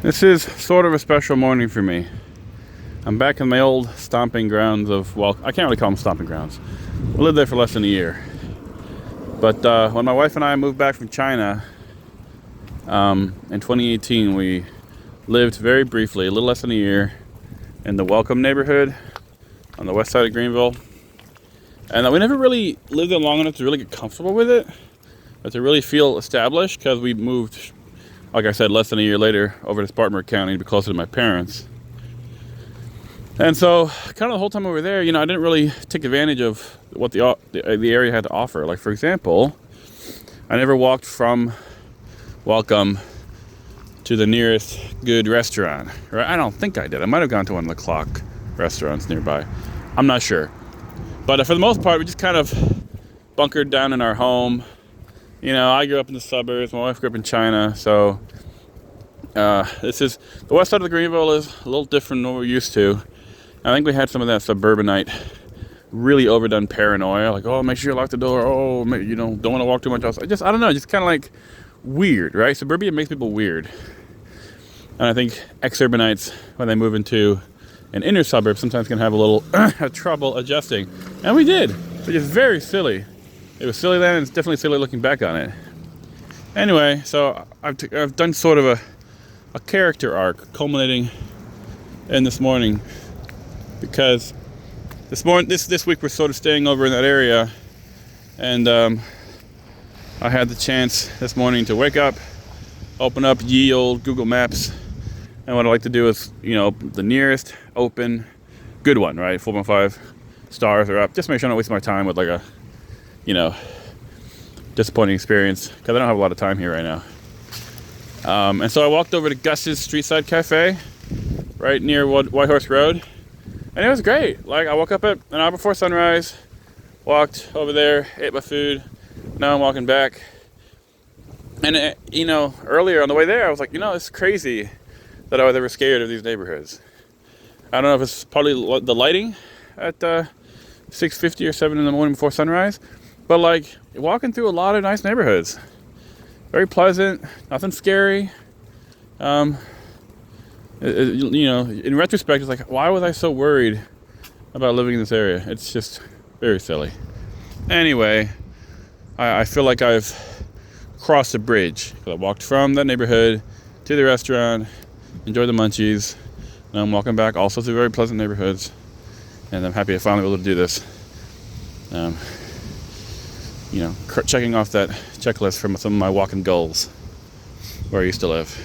This is sort of a special morning for me. I'm back in my old stomping grounds of, well, I can't really call them stomping grounds. I lived there for less than a year. But when my wife and I moved back from China in 2018, we lived very briefly, a little less than a year, in the Welcome neighborhood on the west side of Greenville. And we never really lived there long enough to really get comfortable with it, but to really feel established, because we moved, like I said, less than a year later over to Spartanburg County to be closer to my parents. And so, kind of the whole time we were there, I didn't really take advantage of what the area had to offer. Like, for example, I never walked from Welcome to the nearest good restaurant. Right? I don't think I did. I might have gone to one of the Clock restaurants nearby. I'm not sure. But for the most part, we just kind of bunkered down in our home. I grew up in the suburbs. My wife grew up in China. So, this is, the west side of the Greenville is a little different than what we're used to. I think we had some of that suburbanite, really overdone paranoia. Like, oh, make sure you lock the door. Oh, don't want to walk too much outside. I don't know. Just kind of like weird, right? Suburbia makes people weird. And I think ex-urbanites, when they move into an inner suburb, sometimes can have a little trouble adjusting. And we did, which is very silly. It was silly then, and it's definitely silly looking back on it. Anyway, so I've done sort of a character arc culminating in this morning, because this week we're sort of staying over in that area, and I had the chance this morning to wake up, open up ye old Google Maps, and what I like to do is, the nearest open good one, right? 4.5 stars or up. Just make sure I don't waste my time with like a, disappointing experience, because I don't have a lot of time here right now. And so I walked over to Gus's Streetside Cafe, right near Whitehorse Road, and it was great. Like, I woke up at an hour before sunrise, walked over there, ate my food. Now I'm walking back. And, earlier on the way there, I was like, it's crazy that I was ever scared of these neighborhoods. I don't know if it's probably the lighting at 6:50 or 7 in the morning before sunrise, but like walking through a lot of nice neighborhoods. Very pleasant, nothing scary. In retrospect, it's like, why was I so worried about living in this area? It's just very silly. Anyway, I feel like I've crossed a bridge. I walked from that neighborhood to the restaurant, enjoyed the munchies, and I'm walking back also through very pleasant neighborhoods, and I'm happy I finally able to do this. Checking off that checklist from some of my walking goals where I used to live.